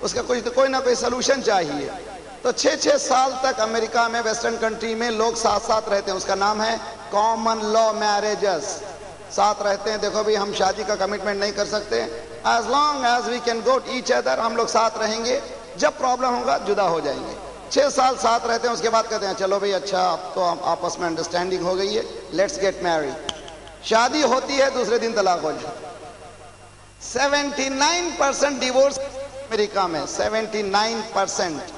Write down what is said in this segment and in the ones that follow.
اس کا کوئی نہ کوئی سلوشن چاہیے. تو 6 سال تک امریکہ میں ویسٹرن کنٹری میں لوگ ساتھ ساتھ رہتے ہیں. اس کا نام ہے کامن لا میرجز. ساتھ رہتے ہیں. دیکھو بھی ہم شادی کا کمٹمنٹ نہیں کر سکتے. As long as we can go each other, ہم لوگ ساتھ رہیں گے. جب پرابلم ہوگا جدا ہو جائیں گے. 6 سال ساتھ رہتے ہیں, اس کے بعد کہتے ہیں چلو بھائی اچھا اب تو آپس میں انڈرسٹینڈنگ ہو گئی ہے, لیٹس گیٹ میریڈ. شادی ہوتی ہے, دوسرے دن طلاق ہو جاتا. 79% ڈیورس امریکہ میں, 79%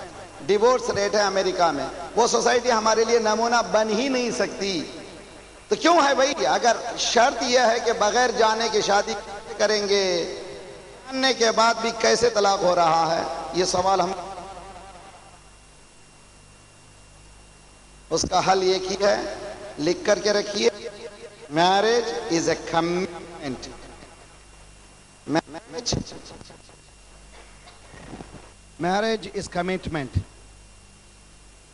ڈیورس ریٹ ہے امریکہ میں. وہ سوسائٹی ہمارے لیے نمونہ بن ہی نہیں سکتی. تو کیوں ہے بھائی؟ اگر شرط یہ ہے کہ بغیر جانے کی شادی کریں گے, جاننے کے بعد بھی کیسے طلاق ہو رہا ہے, یہ سوال ہم. اس کا حل ایک ہی ہے, لکھ کر کے رکھیے. Marriage is a commitment. Marriage is commitment.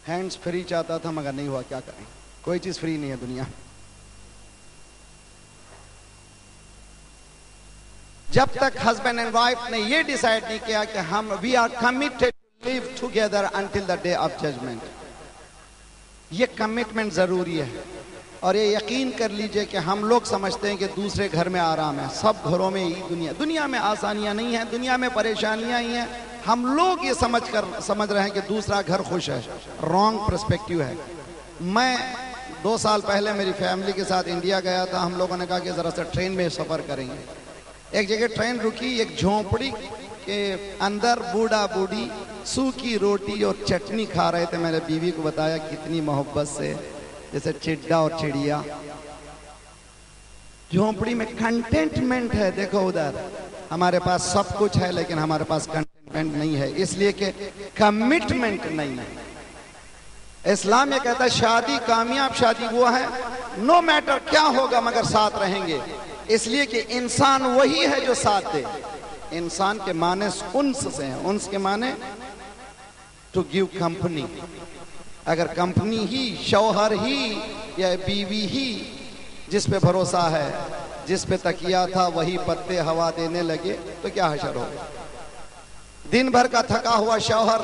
Hands free چاہتا تھا مگر نہیں ہوا, کیا کریں, کوئی چیز فری نہیں ہے دنیا. جب تک ہسبینڈ اینڈ وائف نے یہ ڈیسائیڈ نہیں کیا کہ ہم we are committed to live together until the day of judgment, یہ کمٹمنٹ ضروری ہے. اور یہ یقین کر لیجئے کہ ہم لوگ سمجھتے ہیں کہ دوسرے گھر میں آرام ہے. سب گھروں میں ہی دنیا میں آسانیاں نہیں ہیں, دنیا میں پریشانیاں ہی ہیں. ہم لوگ یہ سمجھ رہے ہیں کہ دوسرا گھر خوش ہے. رانگ پرسپیکٹیو ہے. میں 2 سال پہلے میری فیملی کے ساتھ انڈیا گیا تھا. ہم لوگوں نے کہا کہ ذرا سا ٹرین میں سفر کریں گے. ایک جگہ ٹرین رکی, ایک جھونپڑی کے اندر بوڑھا بوڑھی سوکھی روٹی اور چٹنی کھا رہے تھے. میں نے بیوی کو بتایا کتنی محبت سے, جیسے چڈا اور چڑیا. جھونپڑی میں کنٹینٹمنٹ ہے. دیکھو ادھر ہمارے پاس سب کچھ ہے لیکن ہمارے پاس کنٹینٹمنٹ نہیں ہے, اس لیے کہ کمٹمنٹ نہیں ہے. اسلام یہ کہتا ہے شادی, کامیاب شادی وہ ہے نو میٹر کیا ہوگا مگر ساتھ رہیں گے. اس لیے کہ انسان وہی ہے جو ساتھ دے. انسان کے معنی انس سے ہیں. انس کے معنی ٹو گیو کمپنی. اگر کمپنی ہی, شوہر ہی یا بیوی ہی جس پہ بھروسہ ہے, جس پہ تکیہ تھا وہی پتے ہوا دینے لگے تو کیا حشر ہو. دن بھر کا تھکا ہوا شوہر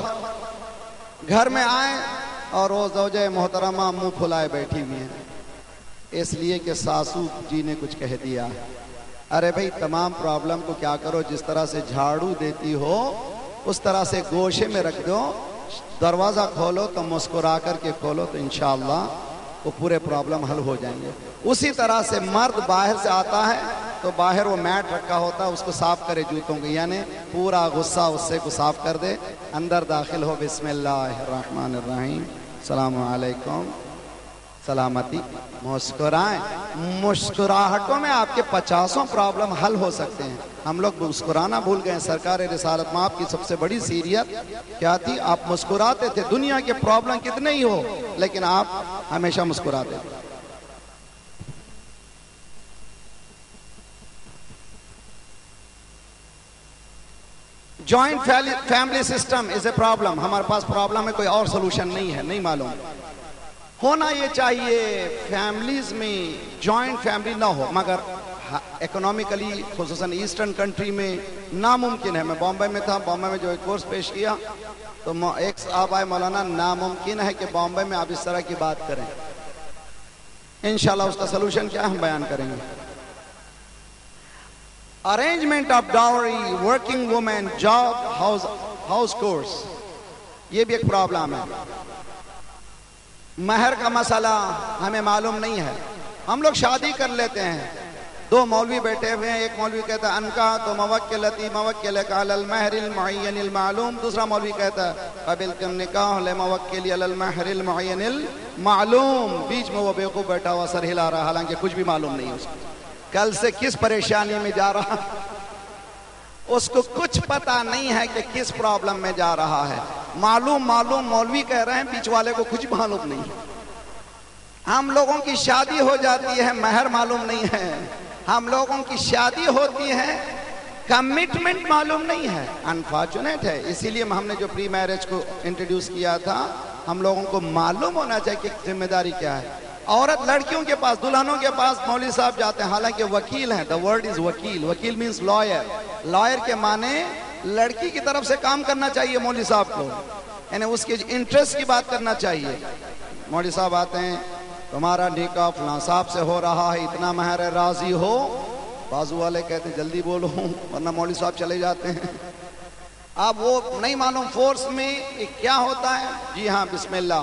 گھر میں آئے اور وہ زوجہ محترمہ منہ پھلائے بیٹھی ہوئی ہیں, اس لیے کہ ساسو جی نے کچھ کہہ دیا. ارے بھائی تمام پرابلم کو کیا کرو, جس طرح سے جھاڑو دیتی ہو اس طرح سے گوشے میں رکھ دو. دروازہ کھولو تو مسکرا کر کے کھولو تو انشاءاللہ وہ پورے پرابلم حل ہو جائیں گے. اسی طرح سے مرد باہر سے آتا ہے تو باہر وہ میٹ رکھا ہوتا ہے, اس کو صاف کرے جوتوں کو, یعنی پورا غصہ اس سے کو صاف کر دے. اندر داخل ہو, بسم اللہ الرحمن الرحیم, السلام علیکم, سلامتی. مسکرائیں. مسکراہٹوں میں آپ کے 50 پرابلم حل ہو سکتے ہیں. ہم لوگ مسکرانا بھول گئے. سرکار رسالت میں آپ کی سب سے بڑی سیریت کیا تھی؟ آپ مسکراتے تھے. دنیا کے پرابلم کتنے ہی ہو لیکن آپ ہمیشہ مسکراتے تھے. Joint family system is a problem. ہمارے پاس پرابلم ہے, کوئی اور سولوشن نہیں ہے, نہیں معلوم. ہونا یہ چاہیے فیملیز میں جوائنٹ فیملی نہ ہو, مگر اکنامیکلی خصوصاً ایسٹرن کنٹری میں ناممکن ہے. میں بامبے میں تھا, بامبے میں جو ایک کورس پیش کیا تو ایک صاحب آئے, مولانا ناممکن ہے کہ بامبے میں آپ اس طرح کی بات کریں. انشاءاللہ اس کا سلوشن کیا ہم بیان کریں گے. Arrangement of dowry, working women, job, house course, یہ بھی ایک پرابلم ہے. مہر کا مسئلہ ہمیں معلوم نہیں ہے. ہم لوگ شادی کر لیتے ہیں, 2 مولوی بیٹھے ہوئے ہیں. ایک مولوی کہتا ہے انکا تو موکلتی موکلک علی المہر المعین المعلوم. دوسرا مولوی کہتا ہے قبلتم نکاح لموکلی علی المہر المعین المعلوم. بیچ میں وہ بیوقوف بیٹھا ہوا سر ہلا رہا, حالانکہ کچھ بھی معلوم نہیں اس کو. کل سے کس پریشانی میں جا رہا, اس کو کچھ پتا نہیں ہے کہ کس پرابلم میں جا رہا ہے. معلوم مولوی کہہ رہے ہیں, بیچ والے کو کچھ معلوم نہیں. ہم لوگوں کی شادی ہو جاتی ہے, مہر معلوم نہیں ہے. ہم لوگوں کی شادی ہوتی ہے, کمٹمنٹ معلوم نہیں ہے. انفارچونیٹ ہے. اسی لیے ہم نے جو پری میرج کو انٹروڈیوس کیا تھا, ہم لوگوں کو معلوم ہونا چاہیے کہ ذمہ داری کیا ہے. عورت لڑکیوں کے پاس, دلہنوں کے پاس مولوی صاحب جاتے ہیں, حالانکہ وکیل ہیں. دا ورڈ از وکیل. وکیل مینس لائر. لائر کے معنی لڑکی کی طرف سے کام کرنا چاہیے مولوی صاحب کو، یعنی اس کے انٹرسٹ کی بات کرنا چاہیے. مولوی صاحب آتے ہیں، تمہارا نکاح فلاں صاحب سے ہو رہا ہے، اتنا مہر ہے، راضی ہو؟ بازو والے کہتے ہیں جلدی بولو ورنہ مولوی صاحب چلے جاتے ہیں. اب وہ نہیں معلوم فورس میں کیا ہوتا ہے. جی ہاں بسم اللہ.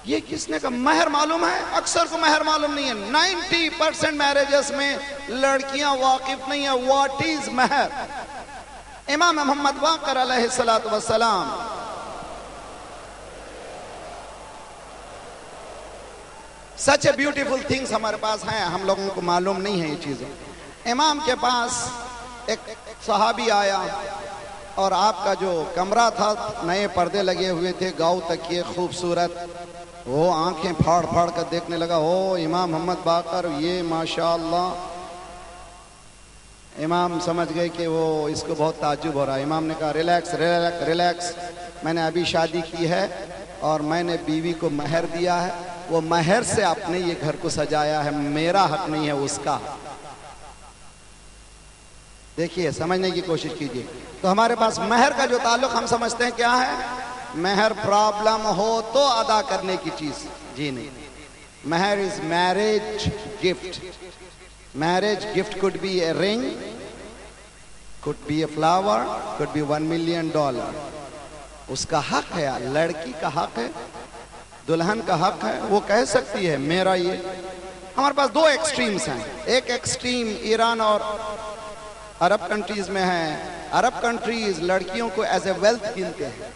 یہ کس نے کہا مہر معلوم ہے؟ اکثر کو مہر معلوم نہیں ہے. 90% میرجز میں لڑکیاں واقف نہیں ہیں واٹ از مہر. امام محمد باقر علیہ السلام سچ اے بیوٹیفل تھنگس ہمارے پاس ہیں، ہم لوگوں کو معلوم نہیں ہے یہ چیزیں. امام کے پاس ایک صحابی آیا اور آپ کا جو کمرہ تھا نئے پردے لگے ہوئے تھے، گاؤں تکیے خوبصورت. وہ آنکھیں پھاڑ پھاڑ کر دیکھنے لگا، او امام محمد باقر، یہ ماشاءاللہ. امام سمجھ گئے کہ وہ اس کو بہت تعجب ہو رہا ہے. امام نے کہا ریلیکس ریلیکس ریلیکس، میں نے ابھی شادی کی ہے اور میں نے بیوی کو مہر دیا ہے، وہ مہر سے اپنے یہ گھر کو سجایا ہے، میرا حق نہیں ہے اس کا. دیکھیے سمجھنے کی کوشش کیجیے. تو ہمارے پاس مہر کا جو تعلق ہم سمجھتے ہیں کیا ہے؟ مہر پرابلم ہو تو ادا کرنے کی چیز. جی نہیں، مہر is marriage gift. Marriage gift could be a ring, could be a flower, could be $1 million. اس کا حق ہے، لڑکی کا حق ہے، دلہن کا حق ہے، وہ کہہ سکتی ہے میرا یہ. ہمارے پاس دو ایکسٹریمز ہیں. ایک ایکسٹریم ایران اور عرب کنٹریز میں ہے. عرب کنٹریز لڑکیوں کو ایز اے ویلتھ گنتے ہیں،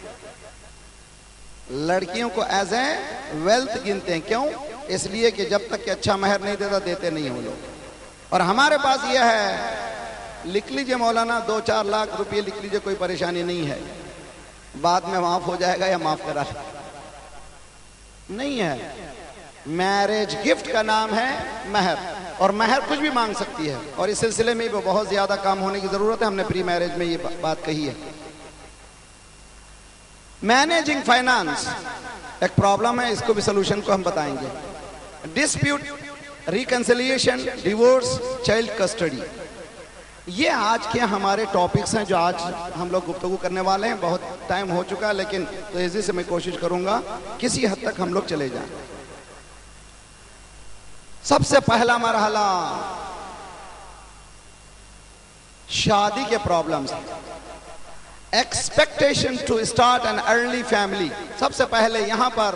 لڑکیوں کو ایز اے ویلتھ گنتے ہیں. کیوں؟ اس لیے کہ جب تک کہ اچھا مہر نہیں دیتا دیتے نہیں وہ لوگ. اور ہمارے پاس یہ ہے، لکھ لیجئے مولانا 2-4 لاکھ روپئے لکھ لیجئے، کوئی پریشانی نہیں ہے، بعد میں معاف ہو جائے گا یا معاف کرا نہیں ہے. میرج گفٹ کا نام ہے مہر، اور مہر کچھ بھی مانگ سکتی ہے. اور اس سلسلے میں بھی بہت زیادہ کام ہونے کی ضرورت ہے. ہم نے پری میرج میں یہ بات کہی ہے. مینیجنگ فائنانس ایک پرابلم ہے، اس کو بھی سلوشن کو ہم بتائیں گے. Dispute reconciliation, divorce, child custody, یہ آج کے ہمارے ٹاپکس ہیں جو آج ہم لوگ گفتگو کرنے والے ہیں. بہت ٹائم ہو چکا ہے لیکن تیزی سے میں کوشش کروں گا کسی حد تک ہم لوگ چلے جائیں. سب سے پہلا مرحلہ شادی کے problems, expectation to start an early family. سب سے پہلے یہاں پر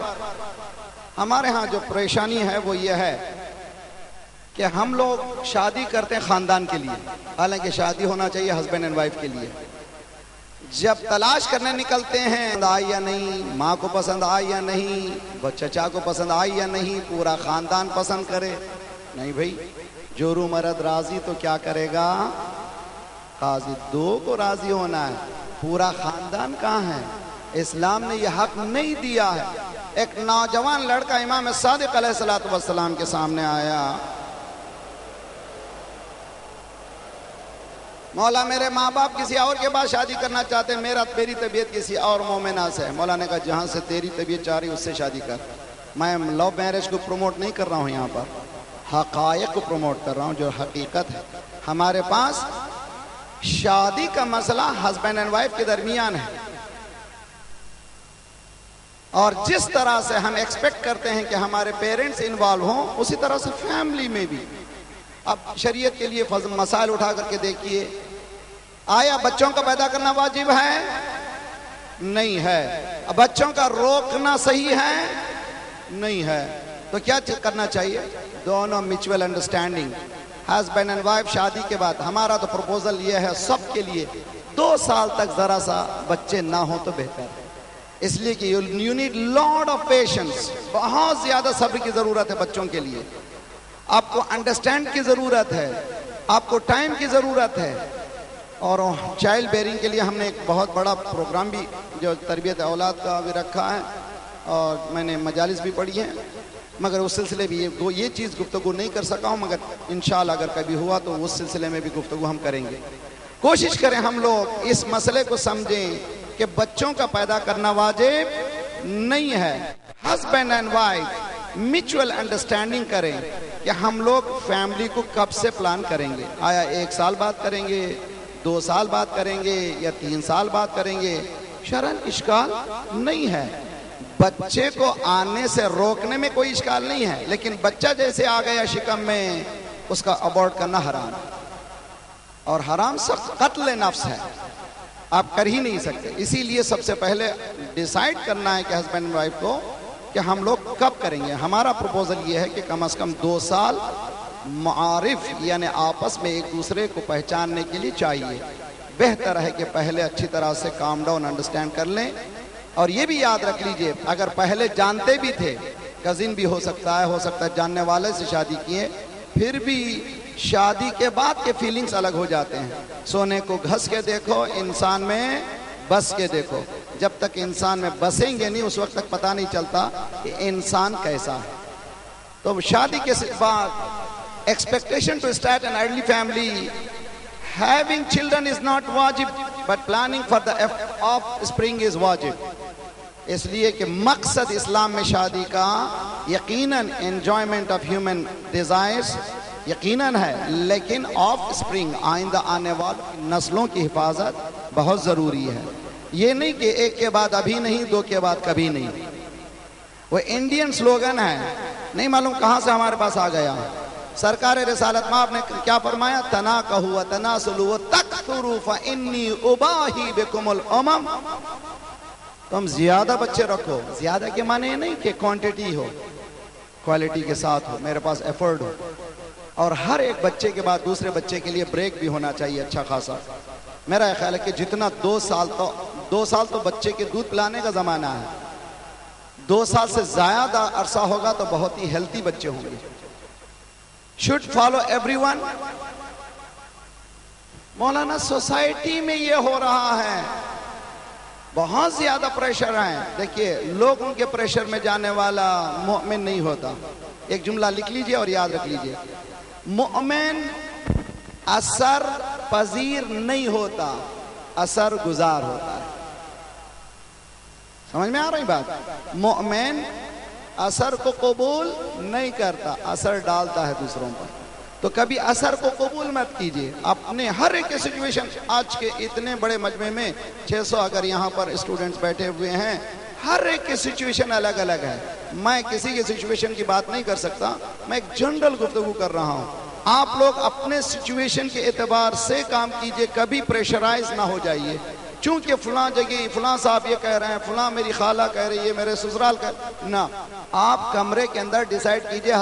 ہمارے ہاں جو پریشانی ہے وہ یہ ہے کہ ہم لوگ شادی کرتے ہیں خاندان کے لیے، حالانکہ شادی ہونا چاہیے ہسبینڈ اینڈ وائف کے لیے. جب تلاش کرنے نکلتے ہیں آئی یا نہیں، ماں کو پسند آئی یا نہیں، چچا کو پسند آئی یا نہیں، پورا خاندان پسند کرے نہیں. بھائی جورو مرد راضی تو کیا کرے گا؟ قاضی. دو کو راضی ہونا ہے، پورا خاندان کہاں ہے؟ اسلام نے یہ حق نہیں دیا ہے. ایک نوجوان لڑکا امام صادق علیہ السلام کے سامنے آیا، مولا میرے ماں باپ کسی اور کے پاس شادی کرنا چاہتے ہیں، میری طبیعت کسی اور مومنہ سے ہے. مولا نے کہا جہاں سے تیری طبیعت چاہ رہی اس سے شادی کر. میں لو میرج کو پروموٹ نہیں کر رہا ہوں، یہاں پر حقائق کو پروموٹ کر رہا ہوں جو حقیقت ہے. ہمارے پاس شادی کا مسئلہ ہسبینڈ اینڈ وائف کے درمیان ہے، اور جس طرح سے ہم ایکسپیکٹ کرتے ہیں کہ ہمارے پیرنٹس انوالو ہوں، اسی طرح سے فیملی میں بھی. اب شریعت کے لیے مسائل اٹھا کر کے دیکھیے، آیا بچوں کا پیدا کرنا واجب ہے؟ نہیں ہے. بچوں کا روکنا صحیح ہے؟ نہیں ہے. تو کیا کرنا چاہیے؟ دونوں mutual understanding, husband and wife. شادی کے بعد ہمارا تو پروپوزل یہ ہے سب کے لیے 2 سال تک ذرا سا بچے نہ ہوں تو بہتر ہے. اس لیے کہ you need lot of patience, بہت زیادہ صبر کی ضرورت ہے بچوں کے لیے. آپ کو انڈرسٹینڈ کی ضرورت ہے، آپ کو ٹائم کی ضرورت ہے. اور چائلڈ بیئرنگ کے لیے ہم نے ایک بہت بڑا پروگرام بھی جو تربیت اولاد کا بھی رکھا ہے، اور میں نے مجالس بھی پڑھی ہیں، مگر اس سلسلے بھی یہ چیز گفتگو نہیں کر سکا ہوں، مگر انشاءاللہ اگر کبھی ہوا تو اس سلسلے میں بھی گفتگو ہم کریں گے. کوشش کریں ہم لوگ اس مسئلے کو سمجھیں کہ بچوں کا پیدا کرنا واجب نہیں ہے. Husband and wife mutual understanding کریں کہ ہم لوگ فیملی کو کب سے پلان کریں گے. آیا 1 سال بعد کریں گے، 2 سال بعد کریں گے یا 3 سال بعد کریں گے، شرعاً اشکال نہیں ہے. بچے کو آنے سے روکنے میں کوئی اشکال نہیں ہے، لیکن بچہ جیسے آ گیا شکم میں، اس کا ابورٹ کرنا حرام، اور حرام سخت قتل نفس ہے، آپ کر ہی نہیں سکتے. اسی لیے سب سے پہلے ڈیسائیڈ کرنا ہے کہ ہسبینڈ اینڈ وائف کو کہ ہم لوگ کب کریں گے. ہمارا پروپوزل یہ ہے کہ کم از کم 2 سال معارف یعنی آپس میں ایک دوسرے کو پہچاننے کے لیے چاہیے. بہتر ہے کہ پہلے اچھی طرح سے کام ڈاؤن انڈرسٹینڈ کر لیں. اور یہ بھی یاد رکھ لیجئے، اگر پہلے جانتے بھی تھے، کزن بھی ہو سکتا ہے جاننے والے سے شادی کیے، پھر بھی شادی کے بعد کے فیلنگز الگ ہو جاتے ہیں. سونے کو گھس کے دیکھو، انسان میں بس کے دیکھو. جب تک انسان میں بسیں گے نہیں، اس وقت تک پتہ نہیں چلتا کہ انسان کیسا ہے. تو شادی کے بعد expectation to start an early family, having children is not wajib, but planning for the offspring is wajib. اس لیے کہ مقصد اسلام میں شادی کا یقیناً enjoyment of human desires یقیناً ہے، لیکن offspring آئندہ آنے والی نسلوں کی حفاظت بہت ضروری ہے. یہ نہیں کہ ایک کے بعد ابھی نہیں، 2 کے بعد کبھی نہیں. وہ انڈین سلوگن ہے، نہیں معلوم کہاں سے ہمارے پاس آ گیا. سرکار رسالت مآب نے کیا فرمایا؟ تناکحوا وتناسلوا وتکثروا فانی اباہی بکم الامم. تم زیادہ بچے رکھو. زیادہ کے معنی یہ نہیں کہ کوانٹیٹی ہو، کوالٹی کے ساتھ ہو، میرے پاس ایفرٹ ہو. اور ہر ایک بچے کے بعد دوسرے بچے کے لیے بریک بھی ہونا چاہیے اچھا خاصا. میرا خیال ہے کہ جتنا 2 سال تو بچے کے دودھ پلانے کا زمانہ ہے. 2 سال سے زیادہ عرصہ ہوگا تو بہت ہی ہیلتھی بچے ہوں گے. should follow everyone. Maulana society میں یہ ہو رہا ہے، بہت زیادہ پریشر ہے. دیکھیے لوگوں کے پریشر میں جانے والا مومن نہیں ہوتا. ایک جملہ لکھ لیجئے اور یاد رکھ لیجئے، مومن اثر پذیر نہیں ہوتا، اثر گزار ہوتا ہے. سمجھ میں آ رہی بات؟ مومن اثر کو قبول نہیں کرتا، اثر ڈالتا ہے دوسروں پر. تو کبھی اثر کو قبول مت کیجیے. اپنے ہر ایک سچویشن، آج کے اتنے بڑے مجمع میں 600 اگر یہاں پر اسٹوڈنٹس بیٹھے ہوئے ہیں، ہر ایک کی سچویشن الگ الگ ہے. میں کسی کی سچویشن کی بات نہیں کر سکتا، میں ایک جنرل گفتگو کر رہا ہوں. آپ لوگ اپنے سچویشن کے اعتبار سے کام کیجئے، کبھی پریشرائز نہ ہو جائیے. چونکہ فلاں جگہ فلاں صاحب یہ کہہ رہے ہیں، فلاں میری خالہ کہہ رہی ہے، میرے سسرال کہہ، نہ. آپ کمرے کے اندر ڈیسائیڈ کیجئے.